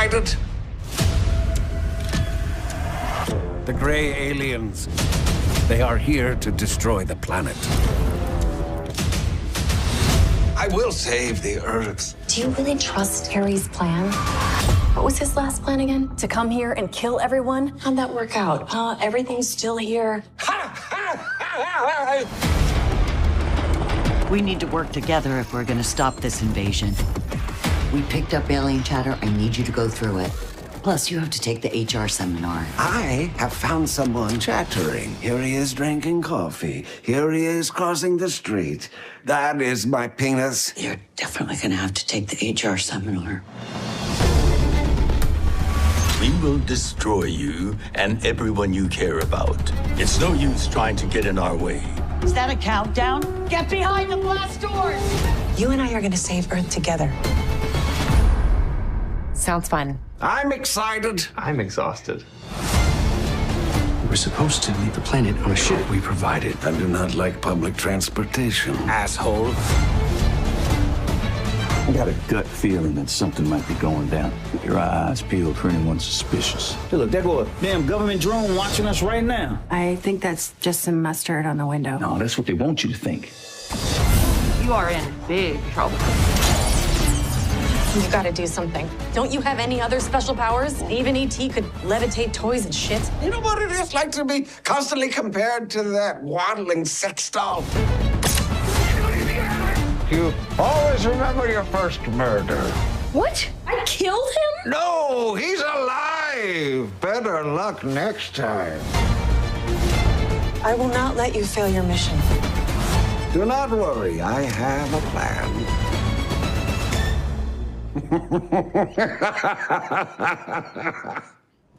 excited? The gray aliens. They are here to destroy the planet. I will save the Earth. Do you really trust Harry's plan? What was his last plan again? To come here and kill everyone? How'd that work out? Everything's still here. We need to work together if we're gonna stop this invasion. We picked up alien chatter. I need you to go through it. Plus, you have to take the HR seminar. I have found someone chattering. Here he is drinking coffee. Here he is crossing the street. That is my penis. You're definitely gonna have to take the HR seminar. We will destroy you and everyone you care about. It's no use trying to get in our way. Is that a countdown? Get behind the blast doors! You and I are gonna save Earth together. Sounds fun. I'm excited. I'm exhausted. We were supposed to leave the planet on a ship we provided. I do not like public transportation, asshole. I got a gut feeling that something might be going down. Keep your eyes peeled for anyone suspicious. Hey, look, there go a damn government drone watching us right now. I think that's just some mustard on the window. No, that's what they want you to think. You are in big trouble. You gotta do something. Don't you have any other special powers? Even E.T. could levitate toys and shit. You know what it is like to be constantly compared to that waddling sex doll? You always remember your first murder. What? I killed him? No, he's alive. Better luck next time. I will not let you fail your mission. Do not worry, I have a plan.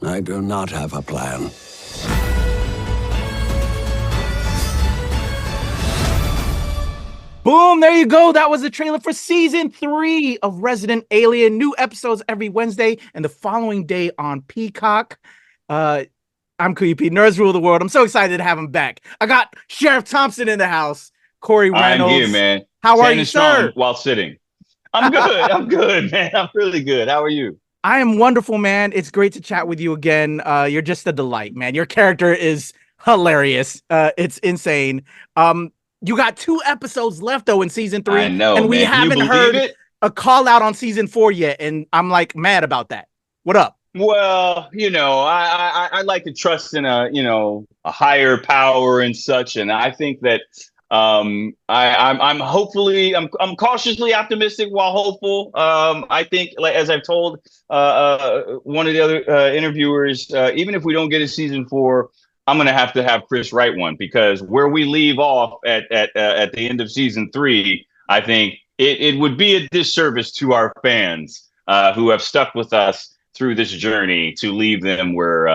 I do not have a plan. Boom, there you go. That was the trailer for season 3 of Resident Alien. New episodes every Wednesday and the following day on Peacock. I'm Kuya P. Nerds rule the world. I'm so excited to have him back. I got Sheriff Thompson in the house. Corey Reynolds. I'm here, man. How are you, sir? While sitting. I'm good. I'm good, man. I'm really good. How are you? I am wonderful, man. It's great to chat with you again. You're just a delight, man. Your character is hilarious. It's insane. You got 2 episodes left though in season 3. I know, and we man. haven't heard a call out on season 4 yet, and I'm like mad about that. What up? Well, I like to trust in a higher power and such, and I think that I'm cautiously optimistic while hopeful. I think, like, as I've told one of the other interviewers, even if we don't get a season 4, I'm going to have Chris write one, because where we leave off at the end of season 3, I think it would be a disservice to our fans who have stuck with us through this journey to leave them where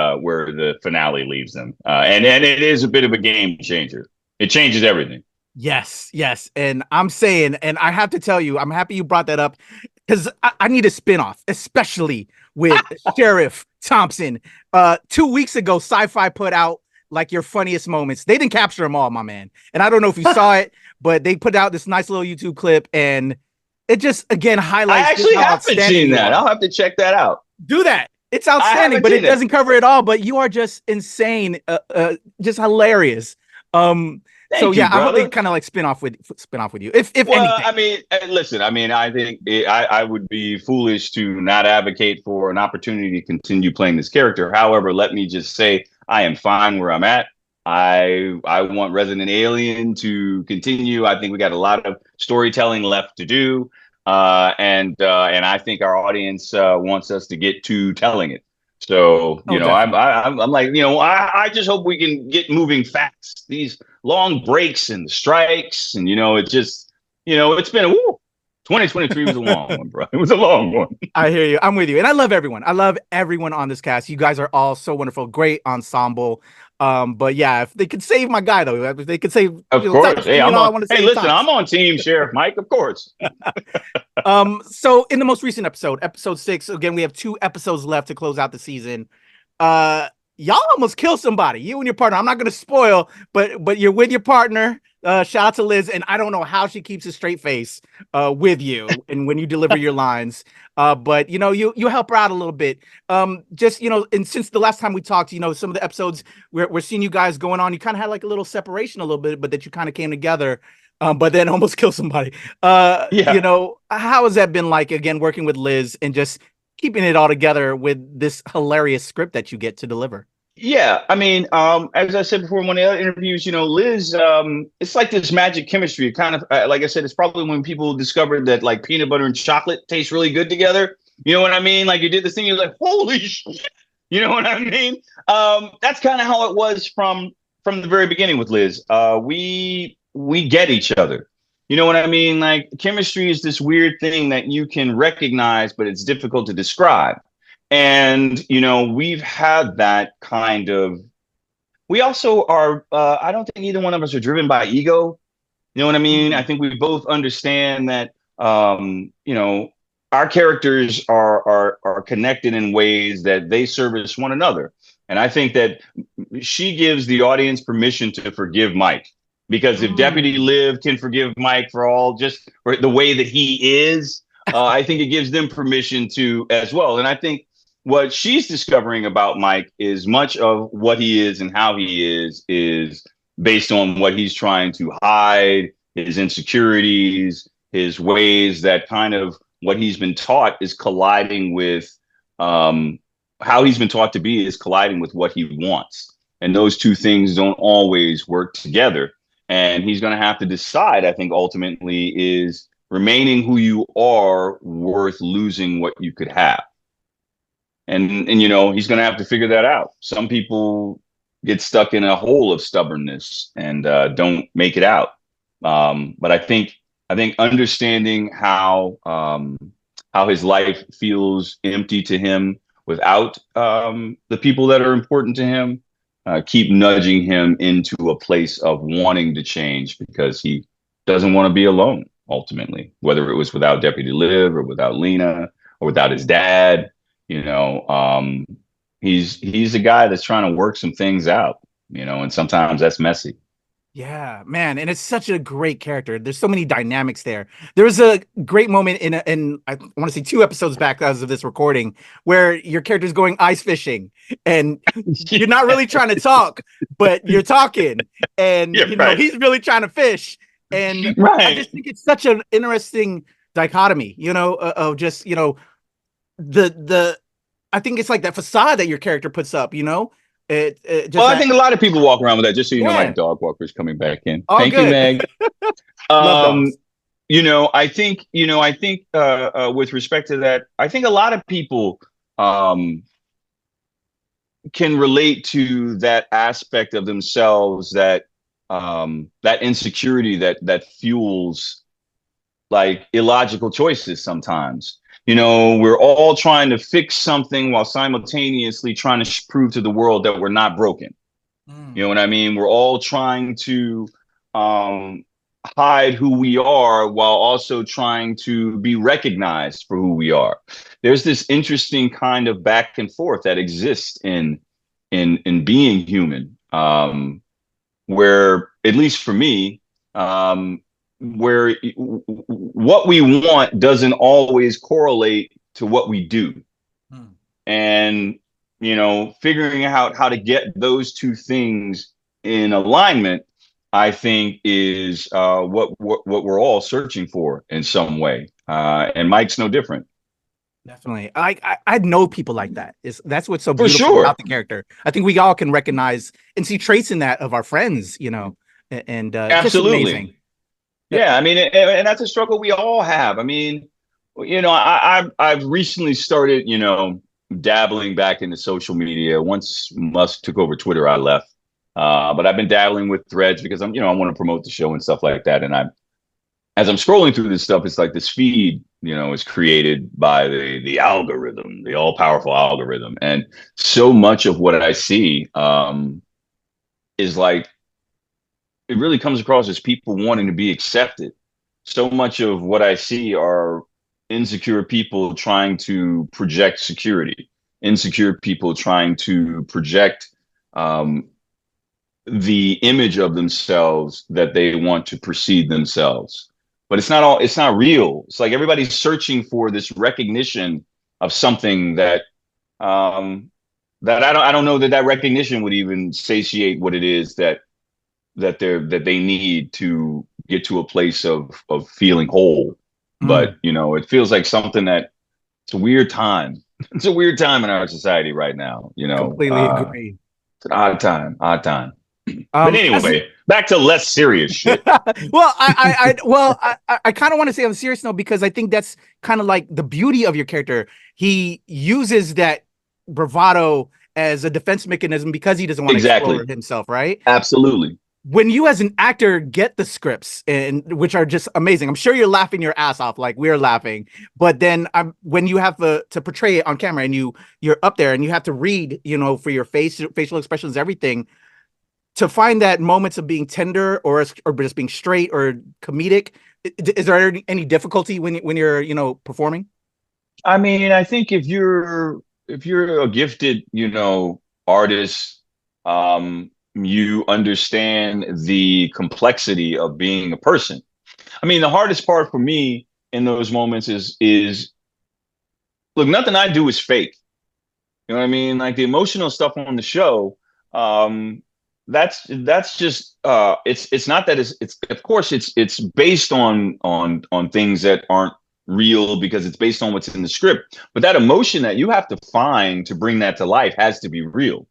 the finale leaves them. And it is a bit of a game changer. It changes everything. Yes. And I'm saying, and I have to tell you, I'm happy you brought that up, because I need a spinoff, especially with Sheriff Thompson. 2 weeks ago, SyFy put out like your funniest moments. They didn't capture them all, my man. And I don't know if you saw it, but they put out this nice little YouTube clip, and it just, again, highlights. I actually haven't seen that. I'll have to check that out. Do that. It's outstanding, but it doesn't cover it all. But you are just insane, just hilarious. Thank you, I hope brother. they kind of like spin off with you. If anything. I mean, listen. I mean, I think I would be foolish to not advocate for an opportunity to continue playing this character. However, let me just say, I am fine where I'm at. I want Resident Alien to continue. I think we got a lot of storytelling left to do, and I think our audience wants us to get to telling it. So I'm like, I just hope we can get moving fast. These long breaks and strikes, and it just, it's been 2023 was a long one, bro. It was a long one. I hear you. I'm with you, and I love everyone. I love everyone on this cast. You guys are all so wonderful, great ensemble. But yeah, if they could save my guy though, if they could save. Of course. Hey, I'm on Team Sheriff Mike. Of course. So in the most recent episode 6, again, we have 2 episodes left to close out the season. y'all almost kill somebody. You and your partner. I'm not gonna spoil, but you're with your partner. Shout out to Liz, and I don't know how she keeps a straight face with you and when you deliver your lines. But you help her out a little bit. Just and since the last time we talked, some of the episodes we're seeing you guys going on. You kind of had like a little separation a little bit, but that you kind of came together. But then almost kill somebody. How has that been like, again, working with Liz and just keeping it all together with this hilarious script that you get to deliver? Yeah, I mean, as I said before in one of the other interviews, Liz, it's like this magic chemistry. It kind of, like I said, it's probably when people discovered that like peanut butter and chocolate taste really good together. You know what I mean? Like you did this thing, you're like, holy shit. You know what I mean? That's kind of how it was from the very beginning with Liz. We get each other. You know what I mean? Like chemistry is this weird thing that you can recognize, but it's difficult to describe. And, we've had that kind of, we also are, I don't think either one of us are driven by ego. You know what I mean? I think we both understand that, our characters are connected in ways that they service one another. And I think that she gives the audience permission to forgive Mike. Because if Deputy Liv can forgive Mike for the way that he is, I think it gives them permission to as well. And I think what she's discovering about Mike is much of what he is and how he is based on what he's trying to hide, his insecurities, his ways that kind of what he's been taught is colliding with how he's been taught to be is colliding with what he wants. And those two things don't always work together. And he's going to have to decide, I think, ultimately, is remaining who you are worth losing what you could have? And he's going to have to figure that out. Some people get stuck in a hole of stubbornness and don't make it out. But I think understanding how his life feels empty to him without the people that are important to him, keep nudging him into a place of wanting to change because he doesn't want to be alone, ultimately, whether it was without Deputy Liv or without Lena or without his dad. He's a guy that's trying to work some things out, and sometimes that's messy. Yeah, man. And it's such a great character. There's so many dynamics there. There was a great moment in I want to say 2 episodes back as of this recording where your character's going ice fishing and you're not really trying to talk, but you're talking and he's really trying to fish. And I just think it's such an interesting dichotomy, of just, the I think it's like that facade that your character puts up, I think a lot of people walk around with that. Just so you know, my dog walker's coming back in. Oh, Thank good. you, Meg. I think with respect to that, I think a lot of people can relate to that aspect of themselves that insecurity that fuels like illogical choices sometimes. We're all trying to fix something while simultaneously trying to prove to the world that we're not broken. You know what I mean? We're all trying to hide who we are while also trying to be recognized for who we are. There's this interesting kind of back and forth that exists in being human, where, at least for me, where what we want doesn't always correlate to what we do. And, figuring out how to get those two things in alignment, I think is what we're all searching for in some way. And Mike's no different. Definitely. I know people like that. That's what's so beautiful about the character. I think we all can recognize and see traits in that of our friends, and absolutely. Just amazing. Yeah, I mean, and that's a struggle we all have. I mean, I've recently started, dabbling back into social media. Once Musk took over Twitter, I left. But I've been dabbling with Threads because I want to promote the show and stuff like that. And as I'm scrolling through this stuff, it's like this feed, is created by the algorithm, the all-powerful algorithm. And so much of what I see is like, it really comes across as people wanting to be accepted. So much of what I see are insecure people trying to project security, insecure people trying to project the image of themselves that they want to perceive themselves. But it's not real. It's like everybody's searching for this recognition of something that that I don't know that recognition would even satiate what it is that they need to get to a place of feeling whole. But it feels like something that it's a weird time. It's a weird time in our society right now. Completely agree. It's an odd time. But anyway, back to less serious shit. Well, I kind of want to say on a serious note, because I think that's kind of like the beauty of your character. He uses that bravado as a defense mechanism because he doesn't want to explore himself, right? Absolutely. When you as an actor get the scripts, and which are just amazing, I'm sure you're laughing your ass off like we're laughing. But then when you have to portray it on camera and you're up there and you have to read, for your facial expressions, everything, to find that moments of being tender or just being straight or comedic, is there any difficulty when you're performing? I mean, I think if you're a gifted artist, you understand the complexity of being a person. I mean, the hardest part for me in those moments is look, nothing I do is fake. You know what I mean? Like the emotional stuff on the show, that's just it's not that it's of course it's based on things that aren't real because it's based on what's in the script, but that emotion that you have to find to bring that to life has to be real.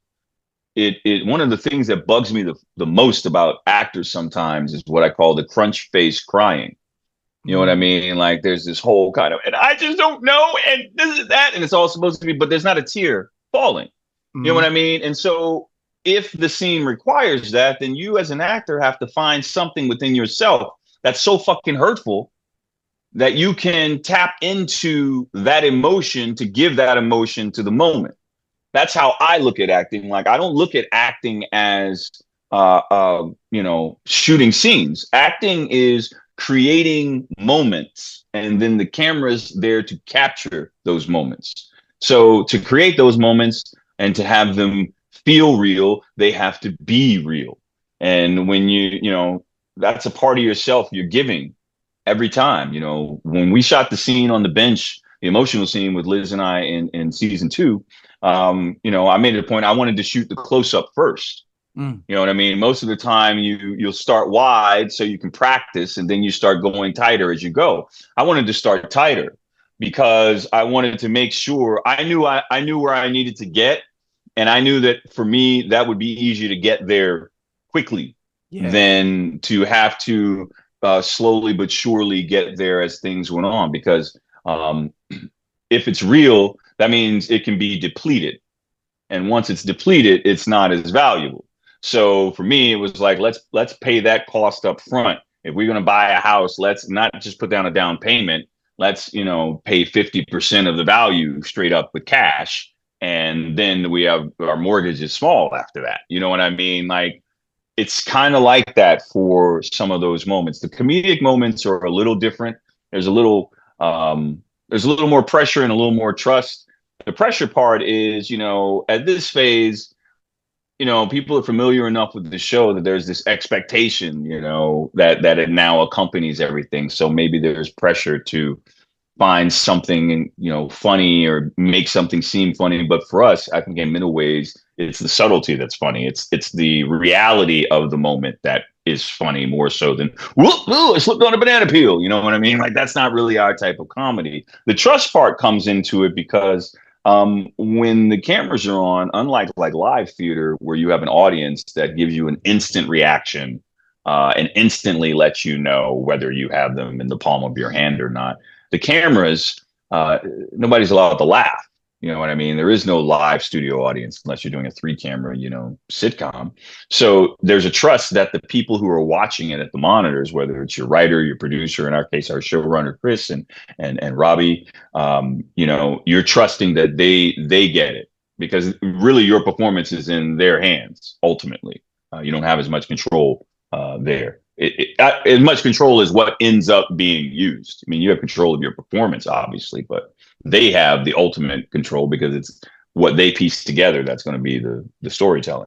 It one of the things that bugs me the most about actors sometimes is what I call the crunch face crying. You know what I mean? Like there's this whole kind of, and I just don't know, and this is that, and it's all supposed to be, but there's not a tear falling. You know what I mean? And so if the scene requires that, then you as an actor have to find something within yourself that's so fucking hurtful that you can tap into that emotion to give that emotion to the moment. That's how I look at acting. Like I don't look at acting as shooting scenes. Acting is creating moments, and then the camera's there to capture those moments. So to create those moments and to have them feel real, they have to be real. And when that's a part of yourself you're giving every time. When we shot the scene on the bench, the emotional scene with Liz and I in season 2, I made it a point I wanted to shoot the close-up first. You know what I mean? Most of the time you'll start wide so you can practice, and then you start going tighter as you go. I wanted to start tighter because I wanted to make sure I knew where I needed to get, and I knew that for me that would be easier to get there quickly than to have to slowly but surely get there as things went on. Because if it's real, that means it can be depleted, and once it's depleted, it's not as valuable. So for me, it was like, let's pay that cost up front. If we're going to buy a house, let's not just put down a down payment. Let's, pay 50% of the value straight up with cash. And then we have our mortgage is small after that. You know what I mean? Like it's kind of like that for some of those moments. The comedic moments are a little different. There's a little more pressure and a little more trust. The pressure part is, at this phase, people are familiar enough with the show that there's this expectation, that it now accompanies everything. So maybe there's pressure to find something, funny or make something seem funny. But for us, I think in many ways, it's the subtlety that's funny. It's the reality of the moment that is funny more so than, whoa, I slipped on a banana peel. You know what I mean? Like that's not really our type of comedy. The trust part comes into it because when the cameras are on, unlike like live theater where you have an audience that gives you an instant reaction and instantly lets you know whether you have them in the palm of your hand or not, the cameras, nobody's allowed to laugh. You know what I mean? There is no live studio audience unless you're doing a 3-camera, sitcom. So there's a trust that the people who are watching it at the monitors, whether it's your writer, your producer, in our case, our showrunner, Chris and Robbie, you're trusting that they get it because really your performance is in their hands. Ultimately, you don't have as much control there. As much control as what ends up being used. I mean, you have control of your performance, obviously, but they have the ultimate control because it's what they piece together that's going to be the storytelling.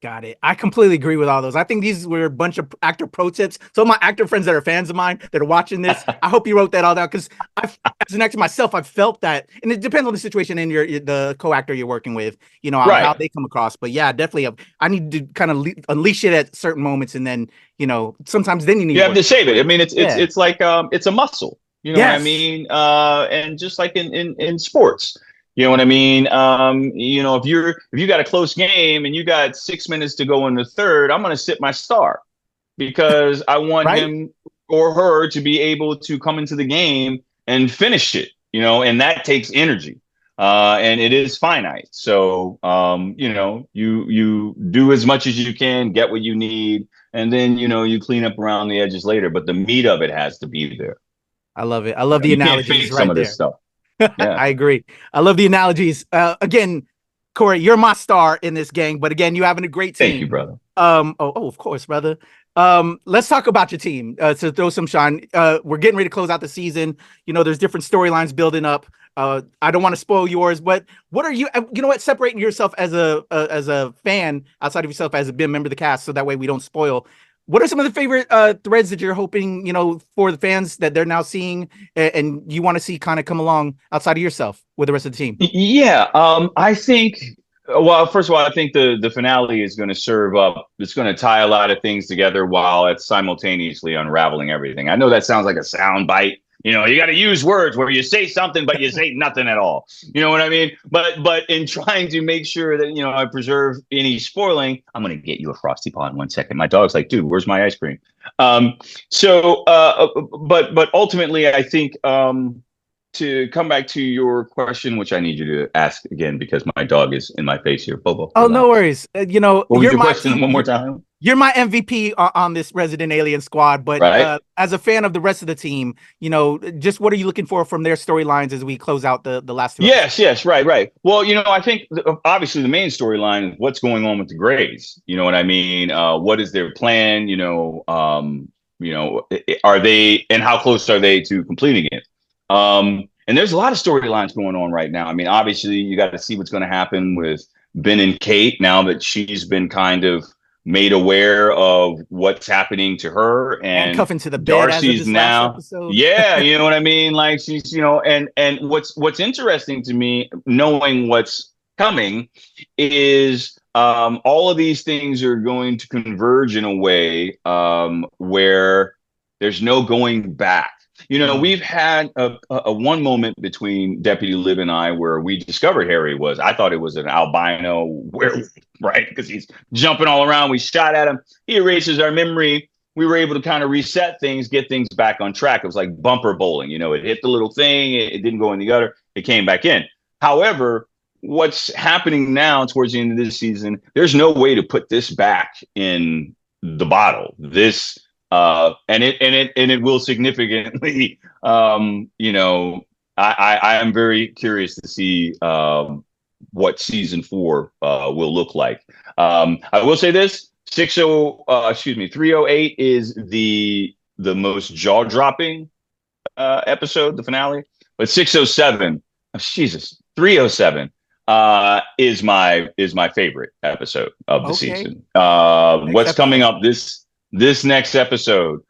Got it. I completely agree with all those. I think these were a bunch of actor pro tips. So my actor friends that are fans of mine that are watching this, I hope you wrote that all down, because as an actor myself, I've felt that, and it depends on the situation and the co-actor you're working with, how they come across. But yeah, definitely, I need to kind of unleash it at certain moments, and then sometimes then you have to save it. I mean, it's like it's a muscle. You know what I mean? And just like in sports. You know what I mean? If you got a close game and you got 6 minutes to go in the third, I'm going to sit my star because I want him or her to be able to come into the game and finish it, and that takes energy. And it is finite. So, you do as much as you can, get what you need, and then, you clean up around the edges later. But the meat of it has to be there. I love it. I love the analogies right some of there. This stuff. Yeah. I agree. I love the analogies. Again, Corey, you're my star in this gang, but again, you having a great team. Thank you, brother. Of course, brother. Let's talk about your team. To throw some shine. We're getting ready to close out the season. There's different storylines building up. I don't want to spoil yours, but what are you? Separating yourself as a fan outside of yourself as a member of the cast, so that way we don't spoil. What are some of the favorite threads that you're hoping, for the fans that they're now seeing and you want to see kind of come along outside of yourself with the rest of the team? Yeah, I think, well, first of all, I think the finale is going to serve up. It's going to tie a lot of things together while it's simultaneously unraveling everything. I know that sounds like a sound bite. You got to use words where you say something, but you say nothing at all. You know what I mean? But in trying to make sure that, I preserve any spoiling, I'm going to get you a Frosty Paw in 1 second. My dog's like, dude, where's my ice cream? But ultimately, I think to come back to your question, which I need you to ask again, because my dog is in my face here. Bobo. Oh, no worries. What was your question one more time? You're my MVP on this Resident Alien squad, but as a fan of the rest of the team, just what are you looking for from their storylines as we close out the last two? Yes, right. Well, I think obviously the main storyline is what's going on with the Greys. You know what I mean? What is their plan? Are they, and how close are they to completing it? And there's a lot of storylines going on right now. I mean, obviously you got to see what's going to happen with Ben and Kate now that she's been kind of made aware of what's happening to her, and cuffing to the bed. Darcy's now, yeah, you know what I mean? Like she's, and what's interesting to me, knowing what's coming, is all of these things are going to converge in a way where there's no going back. We've had a one moment between Deputy Liv and I where we discovered Harry I thought it was an albino werewolf, right? Because he's jumping all around. We shot at him. He erases our memory. We were able to kind of reset things, get things back on track. It was like bumper bowling. It hit the little thing. It didn't go in the gutter. It came back in. However, what's happening now towards the end of this season, there's no way to put this back in the bottle. And it will significantly, I am very curious to see what season 4 will look like. I will say this: 308 is the most jaw-dropping episode, the finale. But 607, 307 is my favorite episode of the season. What's coming up this next episode,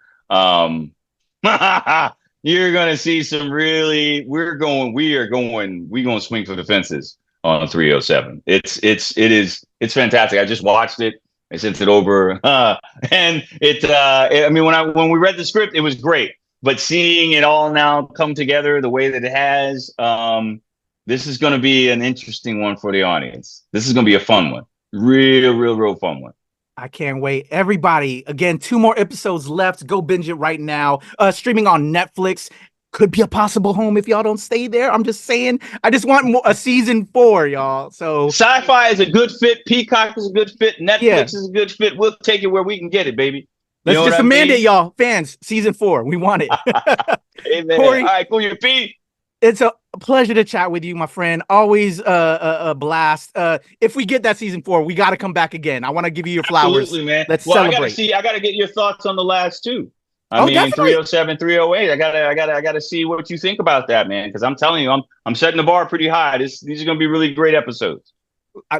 you're gonna see some really. We're going to swing for the fences on 307. It's fantastic. I just watched it. I sent it over, and when we read the script, it was great. But seeing it all now come together the way that it has, this is going to be an interesting one for the audience. This is going to be a fun one, real fun one. I can't wait. Everybody, again, 2 more episodes left. Go binge it right now. Streaming on Netflix. Could be a possible home if y'all don't stay there. I'm just saying. I just want a season 4, y'all. So SyFy is a good fit. Peacock is a good fit. Netflix is a good fit. We'll take it where we can get it, baby. Let's just demand it, y'all. Fans, season 4. We want it. Amen. Corey, all right, Kuya P. It's a pleasure to chat with you, my friend. Always a blast. If we get that season 4, we got to come back again. I want to give you your flowers. Absolutely, man. Let's celebrate. I got to get your thoughts on the last 2. I mean, definitely. 307, 308. I gotta see what you think about that, man. Because I'm telling you, I'm setting the bar pretty high. These are gonna be really great episodes.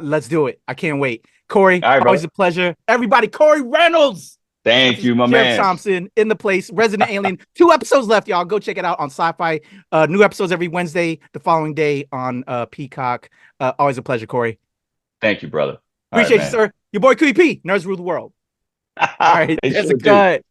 Let's do it. I can't wait. Corey, All right, always brother. a pleasure. Everybody, Corey Reynolds. Thank you, my Sheriff man. Thompson in the place. Resident Alien. 2 episodes left, y'all. Go check it out on SyFy. New episodes every Wednesday, the following day on Peacock. Always a pleasure, Corey. Thank you, brother. Appreciate you, sir. Your boy Kuya P. Nerds rule the world. All right, They there's sure a do. cut.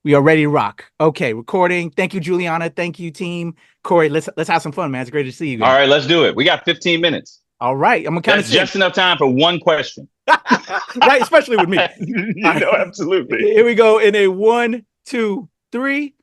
We are ready to rock. Okay, recording. Thank you, Juliana. Thank you, team. Corey, let's have some fun, man. It's great to see you guys. All right, let's do it. We got 15 minutes. All right, I'm gonna count That's just enough time for one question. Right, especially with me. You know, absolutely. Here we go in a 1, 2, 3.